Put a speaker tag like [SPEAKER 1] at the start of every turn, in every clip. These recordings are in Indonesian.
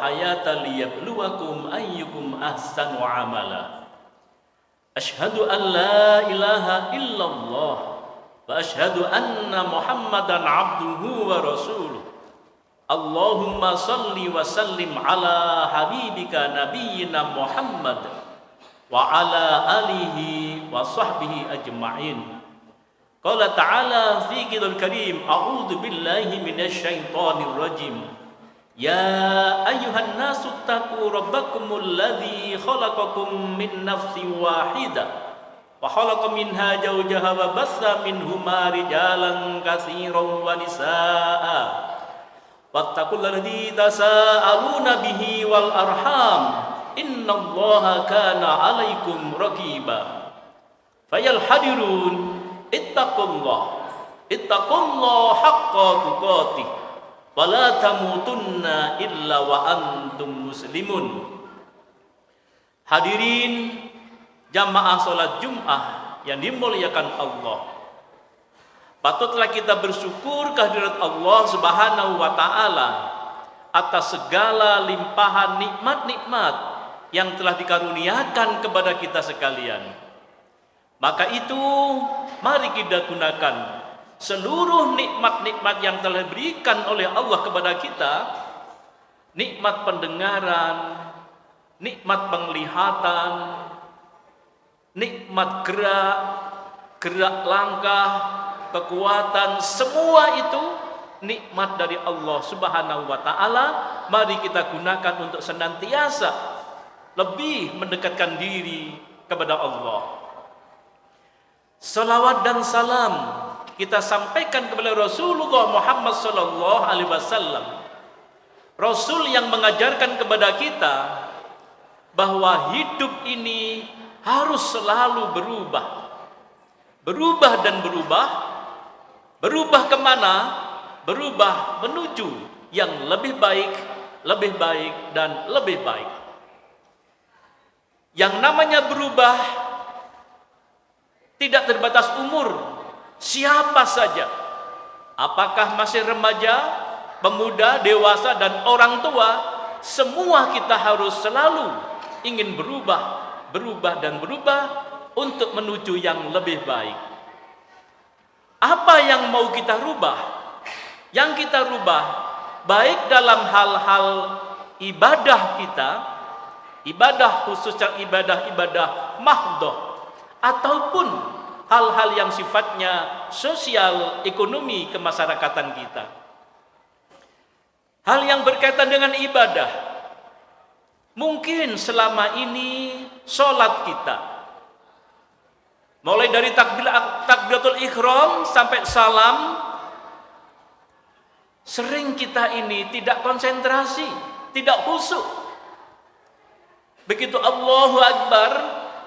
[SPEAKER 1] hayata liyabluwakum ayyukum ahsanu amala. Asyhadu an la ilaha illallah wa asyhadu anna Muhammadan abduhu wa rasuluh. Allahumma salli wa sallim ala habibika nabiyyina Muhammad wa ala alihi wa sahbihi ajma'in. Qala ta'ala fi kitabul karim, a'udzu billahi minasy syaithanir rajim. Ya ayyuhan nasu taqu rabbakumul ladzi khalaqakum min nafsin wahidah wa khalaqa minha zawjaha wa bassa minhuma rijalan katsiran wa nisaa'a. Wattaqullaha tasaaluna bihi wal arham innallaha kana 'alaikum raqiba. Fayal hadirun ittaqullah haqqa tuqatih wa la tamutunna illa wa antum muslimun. Hadirin jamaah salat Jumat yang dimuliakan Allah, patutlah kita bersyukur kehadirat Allah Subhanahu wa taala atas segala limpahan nikmat-nikmat yang telah dikaruniakan kepada kita sekalian. Maka itu mari kita gunakan seluruh nikmat-nikmat yang telah diberikan oleh Allah kepada kita, nikmat pendengaran, nikmat penglihatan, nikmat gerak langkah, kekuatan, semua itu nikmat dari Allah Subhanahu wa taala. Mari kita gunakan untuk senantiasa lebih mendekatkan diri kepada Allah. Salawat dan salam kita sampaikan kepada Rasulullah Muhammad sallallahu alaihi wasallam, Rasul yang mengajarkan kepada kita bahwa hidup ini harus selalu berubah dan berubah. Berubah kemana? Berubah menuju yang lebih baik dan lebih baik. Yang namanya berubah tidak terbatas umur, siapa saja, apakah masih remaja, pemuda, dewasa, dan orang tua, semua kita harus selalu ingin berubah dan berubah untuk menuju yang lebih baik. Apa yang mau kita rubah? Yang kita rubah baik dalam hal-hal ibadah kita, ibadah khususnya ibadah mahdoh, ataupun hal-hal yang sifatnya sosial, ekonomi kemasyarakatan kita. Hal yang berkaitan dengan ibadah, mungkin selama ini sholat kita, mulai dari takbiratul ihram sampai salam, sering kita ini tidak konsentrasi, tidak khusyuk. Begitu Allahu Akbar,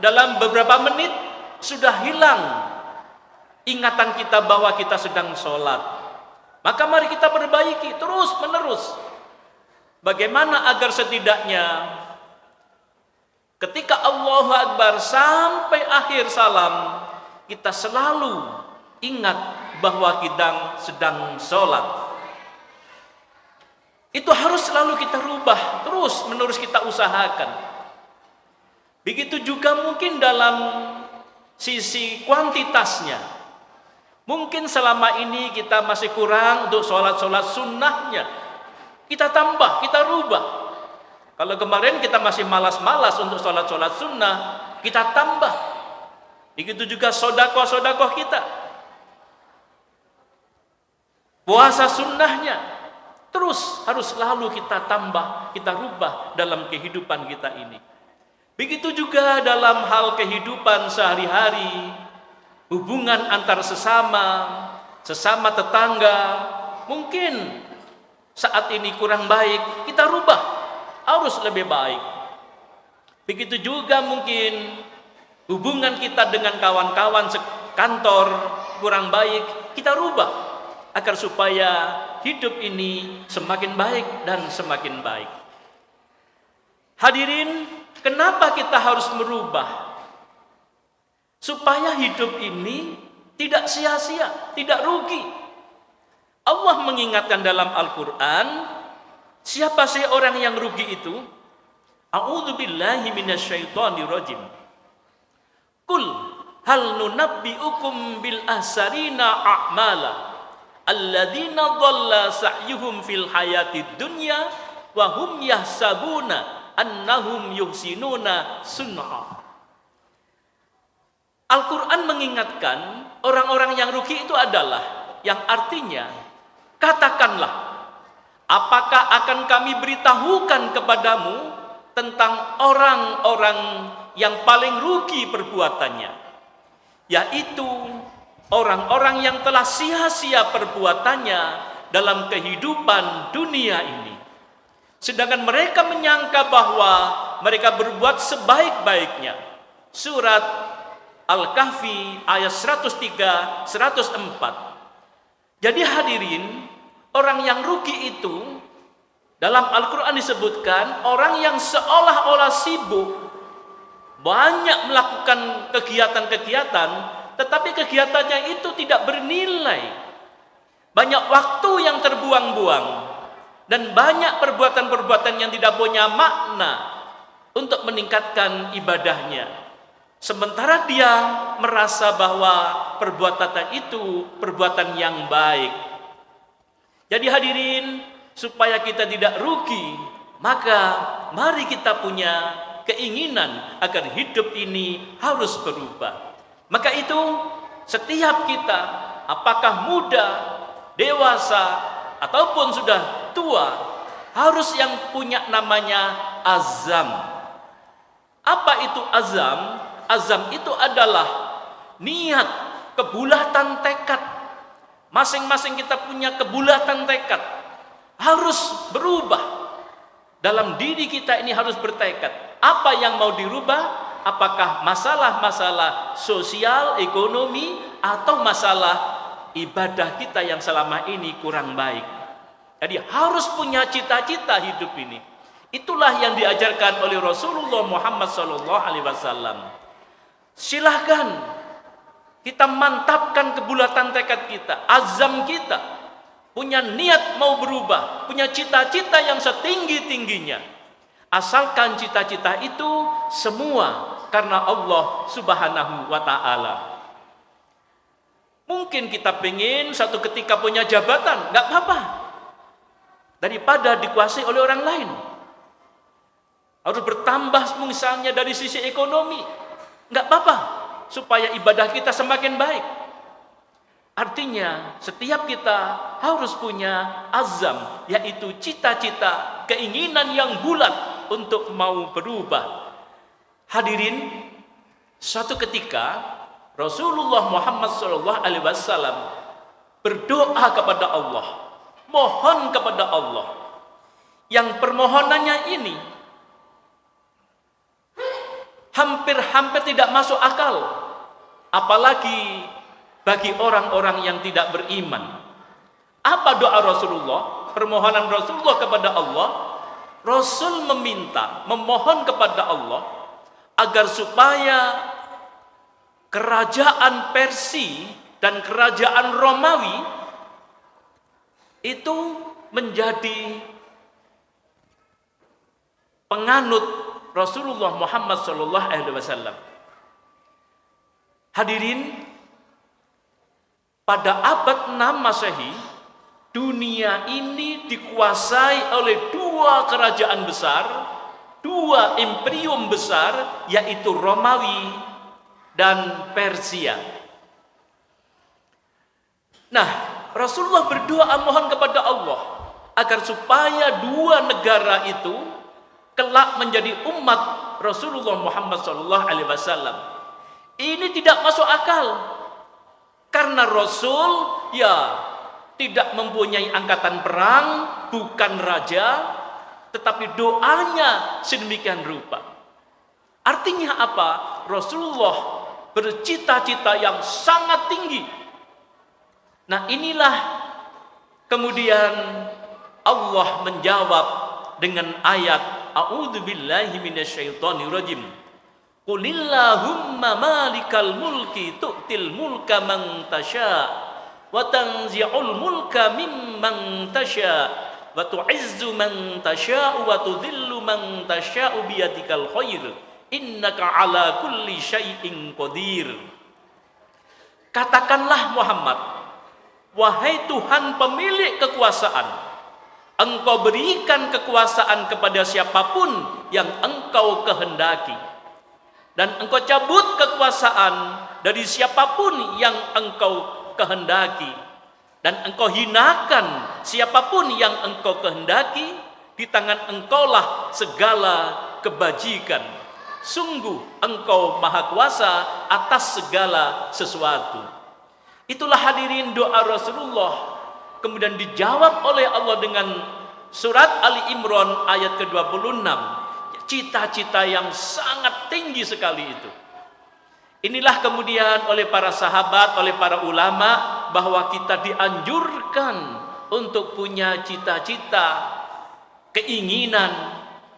[SPEAKER 1] dalam beberapa menit sudah hilang ingatan kita bahwa kita sedang sholat. Maka mari kita perbaiki terus menerus. Bagaimana agar setidaknya ketika Allahu Akbar sampai akhir salam, kita selalu ingat bahwa kita sedang sholat. Itu harus selalu kita rubah, terus menerus kita usahakan. Begitu juga mungkin dalam sisi kuantitasnya. Mungkin selama ini kita masih kurang untuk sholat-sholat sunnahnya. Kita tambah, kita rubah. Kalau kemarin kita masih malas-malas untuk sholat-sholat sunnah, kita tambah. Begitu juga sodakoh-sodakoh kita. Puasa sunnahnya, terus harus selalu kita tambah, kita rubah dalam kehidupan kita ini. Begitu juga dalam hal kehidupan sehari-hari, hubungan antar sesama tetangga, mungkin saat ini kurang baik, kita rubah, harus lebih baik. Begitu juga mungkin hubungan kita dengan kawan-kawan sekantor kurang baik, kita rubah agar supaya hidup ini semakin baik dan semakin baik. Hadirin, kenapa kita harus merubah? Supaya hidup ini tidak sia-sia, tidak rugi. Allah mengingatkan dalam Al-Quran, Siapa sih orang yang rugi itu? A'udzubillahi minasyaitonirrajim. Qul hal nunabbi'ukum bil ahsarina a'mala alladzina dhalla sa'yuhum fil hayatid dunya wa hum yahsabuna annahum yuhsinuna sun'a. Al-Quran mengingatkan orang-orang yang rugi itu adalah, yang artinya, katakanlah, apakah akan kami beritahukan kepadamu tentang orang-orang yang paling rugi perbuatannya, yaitu orang-orang yang telah sia-sia perbuatannya dalam kehidupan dunia ini, sedangkan mereka menyangka bahwa mereka berbuat sebaik-baiknya. Surat Al-Kahfi ayat 103, 104. Jadi hadirin, orang yang rugi itu dalam Al-Quran disebutkan orang yang seolah-olah sibuk, banyak melakukan kegiatan-kegiatan, tetapi kegiatannya itu tidak bernilai. Banyak waktu yang terbuang-buang, dan banyak perbuatan-perbuatan yang tidak punya makna untuk meningkatkan ibadahnya. Sementara dia merasa bahwa perbuatan itu perbuatan yang baik. Jadi hadirin, supaya kita tidak rugi, maka mari kita punya keinginan agar hidup ini harus berubah. Maka itu setiap kita, apakah muda, dewasa, ataupun sudah tua, harus yang punya namanya azam. Apa itu azam? Azam itu adalah niat, kebulatan tekad. Masing-masing kita punya kebulatan tekad, harus berubah. Dalam diri kita ini harus bertekad. Apa yang mau dirubah? Apakah masalah-masalah sosial, ekonomi, atau masalah ibadah kita yang selama ini kurang baik? Jadi harus punya cita-cita hidup ini. Itulah yang diajarkan oleh Rasulullah Muhammad SAW. Silahkan kita mantapkan kebulatan tekad kita, azam kita, punya niat mau berubah, punya cita-cita yang setinggi-tingginya. Asalkan cita-cita itu semua karena Allah Subhanahu wa ta'ala. Mungkin kita pengen satu ketika punya jabatan, nggak apa-apa, daripada dikuasai oleh orang lain. Harus bertambah misalnya dari sisi ekonomi, nggak apa-apa, supaya ibadah kita semakin baik. Artinya setiap kita harus punya azam, yaitu cita-cita, keinginan yang bulat untuk mau berubah. Hadirin, suatu ketika Rasulullah Muhammad SAW berdoa kepada Allah, mohon kepada Allah, yang permohonannya ini hampir-hampir tidak masuk akal, apalagi bagi orang-orang yang tidak beriman. Apa doa Rasulullah? Permohonan Rasulullah kepada Allah. Rasul memohon kepada Allah agar supaya kerajaan Persia dan kerajaan Romawi itu menjadi penganut Rasulullah Muhammad SAW. Hadirin, pada abad 6 Masehi, dunia ini dikuasai oleh dua kerajaan besar, dua imperium besar, yaitu Romawi dan Persia. Nah, Rasulullah berdoa mohon kepada Allah agar supaya dua negara itu kelak menjadi umat Rasulullah Muhammad SAW. Ini tidak masuk akal. Karena Rasul tidak mempunyai angkatan perang, bukan raja, tetapi doanya sedemikian rupa. Artinya apa? Rasulullah bercita-cita yang sangat tinggi. Nah, inilah kemudian Allah menjawab dengan ayat A'udzubillahi minasyaitonirrajim. Qulillahumma malikal mulki tu'til mulka man tasha wa tanzi'ul mulka mimman tasha wa tu'izzu man tasya'u wa tudhillu man tasya'u biyadikal khair innaka ala kulli syai'in qadir. Katakanlah Muhammad, wahai Tuhan pemilik kekuasaan, Engkau berikan kekuasaan kepada siapapun yang Engkau kehendaki, dan Engkau cabut kekuasaan dari siapapun yang Engkau kehendaki, dan Engkau hinakan siapapun yang Engkau kehendaki. Di tangan Engkaulah segala kebajikan. Sungguh Engkau maha kuasa atas segala sesuatu. Itulah hadirin doa Rasulullah, kemudian dijawab oleh Allah dengan surat Ali Imran ayat ke-26. Cita-cita yang sangat tinggi sekali itu. Inilah kemudian oleh para sahabat, oleh para ulama, bahwa kita dianjurkan untuk punya cita-cita, keinginan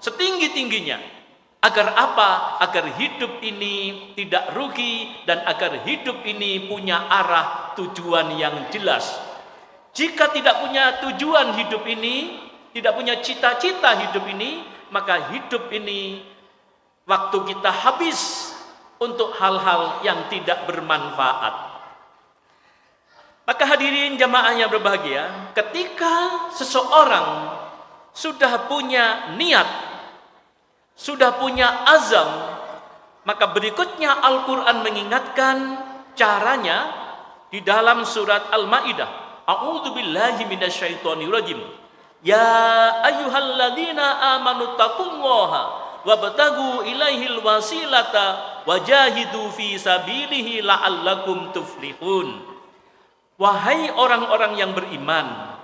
[SPEAKER 1] setinggi-tingginya. Agar apa? Agar hidup ini tidak rugi dan agar hidup ini punya arah tujuan yang jelas. Jika tidak punya tujuan hidup ini, tidak punya cita-cita hidup ini, maka hidup ini waktu kita habis untuk hal-hal yang tidak bermanfaat. Maka hadirin jamaah yang berbahagia, ketika seseorang sudah punya niat, sudah punya azam, maka berikutnya Al-Quran mengingatkan caranya di dalam surat Al-Ma'idah. A'udzu billahi minasyaitonir rajim. Ya ayyuhalladzina amanu taqullaha wabtagu ilaihil wasilata wajahidu fi sabilihi la'allakum tuflihun. Wahai orang-orang yang beriman,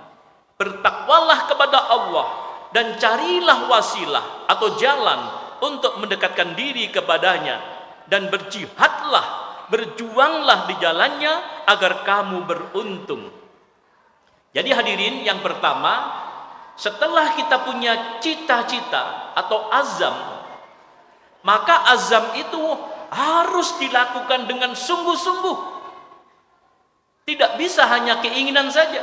[SPEAKER 1] bertakwalah kepada Allah dan carilah wasilah atau jalan untuk mendekatkan diri kepadanya, dan berjihadlah, berjuanglah di jalannya agar kamu beruntung. Jadi hadirin, yang pertama, setelah kita punya cita-cita atau azam, maka azam itu harus dilakukan dengan sungguh-sungguh. Tidak bisa hanya keinginan saja,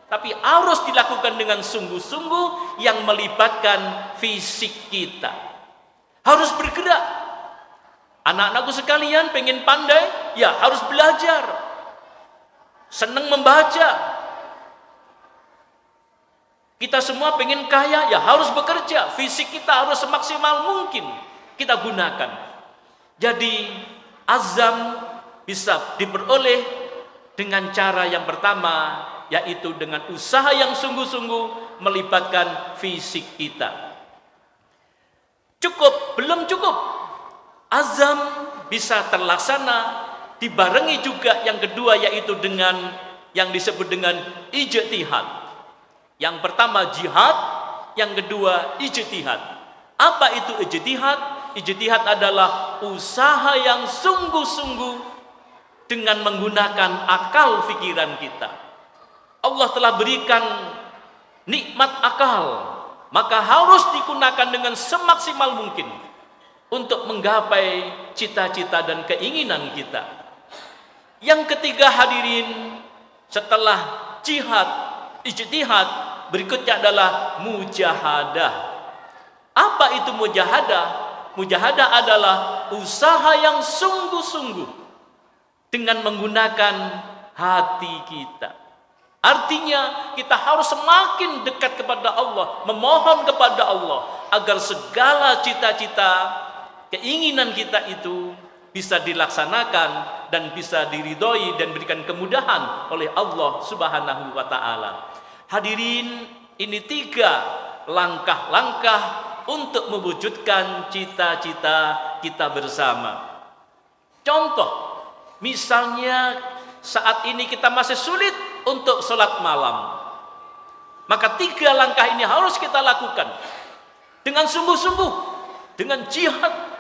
[SPEAKER 1] tapi harus dilakukan dengan sungguh-sungguh yang melibatkan fisik kita. Harus bergerak. Anak-anakku sekalian pengen pandai, ya harus belajar. Senang membaca. Kita semua pengen kaya, ya harus bekerja. Fisik kita harus semaksimal mungkin kita gunakan. Jadi azam bisa diperoleh dengan cara yang pertama, yaitu dengan usaha yang sungguh-sungguh melibatkan fisik kita. Cukup? Belum cukup. Azam bisa terlaksana dibarengi juga yang kedua, yaitu dengan yang disebut dengan ijtihad. Yang pertama jihad, yang kedua ijtihad. Apa itu ijtihad? Ijtihad adalah usaha yang sungguh-sungguh dengan menggunakan akal pikiran kita. Allah telah berikan nikmat akal, maka harus digunakan dengan semaksimal mungkin untuk menggapai cita-cita dan keinginan kita. Yang ketiga hadirin, setelah jihad, ijtihad, berikutnya adalah mujahadah. Apa itu mujahadah? Mujahadah adalah usaha yang sungguh-sungguh dengan menggunakan hati kita. Artinya kita harus semakin dekat kepada Allah, memohon kepada Allah agar segala cita-cita, keinginan kita itu bisa dilaksanakan dan bisa diridhoi dan berikan kemudahan oleh Allah Subhanahu wa taala. Hadirin, ini 3 langkah-langkah untuk mewujudkan cita-cita kita bersama. Contoh, misalnya saat ini kita masih sulit untuk sholat malam, maka 3 langkah ini harus kita lakukan dengan sungguh-sungguh, dengan jihad.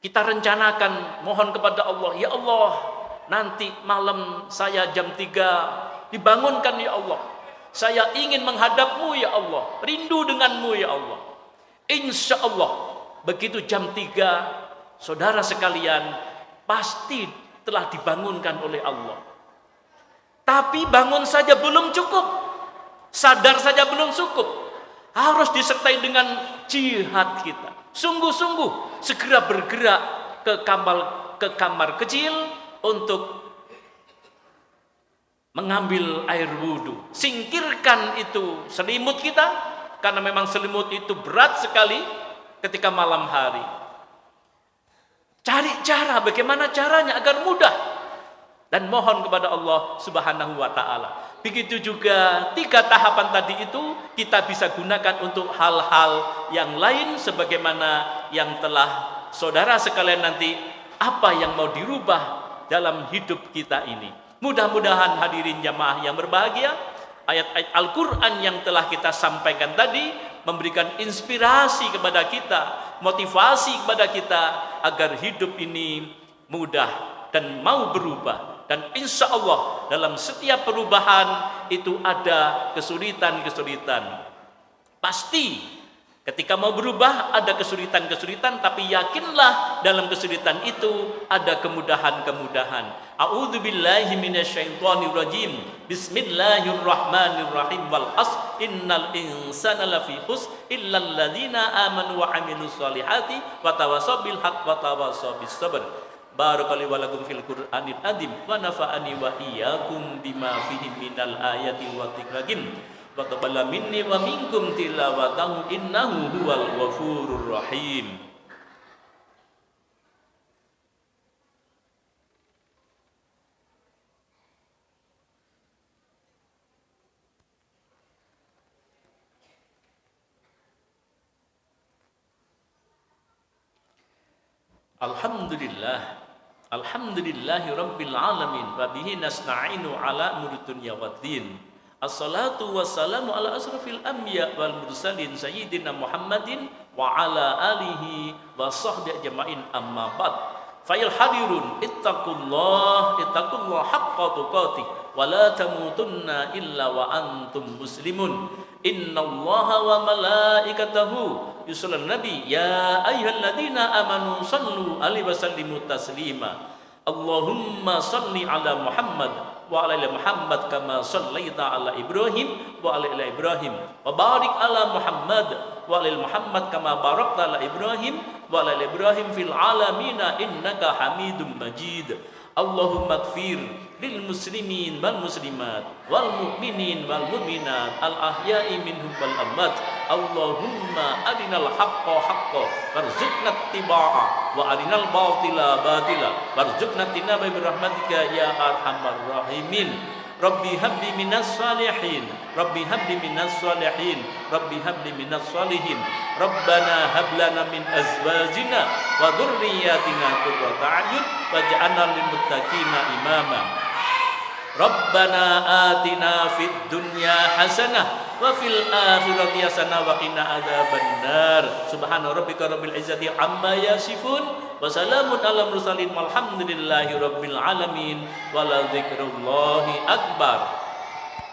[SPEAKER 1] Kita rencanakan, mohon kepada Allah, ya Allah, nanti malam saya jam 3 dibangunkan ya Allah, saya ingin menghadapmu ya Allah, rindu denganmu ya Allah. Insya Allah begitu jam 3, saudara sekalian pasti telah dibangunkan oleh Allah. Tapi bangun saja belum cukup. Sadar saja belum cukup. Harus disertai dengan jihad kita. Sungguh-sungguh segera bergerak ke kamar kecil untuk mengambil air wudhu. Singkirkan itu selimut kita, karena memang selimut itu berat sekali ketika malam hari. Cari cara, bagaimana caranya agar mudah, dan mohon kepada Allah Subhanahu wa ta'ala. Begitu juga 3 tahapan tadi itu kita bisa gunakan untuk hal-hal yang lain, sebagaimana yang telah saudara sekalian nanti apa yang mau dirubah dalam hidup kita ini. Mudah-mudahan hadirin jamaah yang berbahagia, ayat-ayat Al-Quran yang telah kita sampaikan tadi memberikan inspirasi kepada kita, motivasi kepada kita agar hidup ini mudah dan mau berubah. Dan insya Allah dalam setiap perubahan itu ada kesulitan-kesulitan. Pasti ketika mau berubah ada kesulitan-kesulitan, tapi yakinlah dalam kesulitan itu ada kemudahan-kemudahan. A'udzubillahi minasyaitonirrajim. Bismillahirrahmanirrahim. Wal 'asr innal insana lafi khusr illal ladzina amanu wa 'amilus solihati wa tawassaw bil haqq wa tawassaw bis sabr. Barakallahu wa lakum fil Qur'anil azim wa nafa'ani wa iyyakum bima fihi minal ayati wa dzikril wa taqabbal minni wa minkum tilawatahu innahu huwal ghafurur rahim. Alhamdulillahi rabbil alamin wa bihi nasta'inu ala umuri dunya waddin. Assalatu wassalamu ala asrafil anbiya wal mursalin sayyidina Muhammadin wa ala alihi wa sahbihi ajma'in, amma ba'd. Fa'il hadirun ittaqullah haqqa tuqatih wa la tamutunna illa wa antum muslimun. Innallaha wa malaikatahu yusholluna nabi ya ayyuhalladzina amanu sallu alaihi wasallimu taslima. Allahumma salli ala Muhammad wa ala ali Muhammad kama shallaita ala Ibrahim wa ala ali Ibrahim wa barik ala Muhammad wa ala ali Muhammad kama barakta ala Ibrahim wa ala ali Ibrahim fil alamin innaka Hamidum Majid. Allahumma ighfir lil muslimin wal muslimat wal mu'minin wal mu'minat al ahya'i minhum wal amwat. Allahumma arinal haqqa haqqa warzuqna ittiba'a wa arinal batila batila warzuqna tinaba bi rahmatika ya arhamar rahimin. Rabbi habli minas salihin, Rabbi habli minas salihin, Rabbi habli minas salihin. Rabbana hablana min azwajina wa dhurriyyatina qurrata a'yun waj'alna lil muttaqina imama. Rabbana atina fid dunya hasanah wa fil akhirati hasanah wa qina adzabannar. Subhana rabbika rabbil izzati amma yasifun wa salamun alal mursalin walhamdulillahi rabbil alamin wa la dzikrullahi akbar.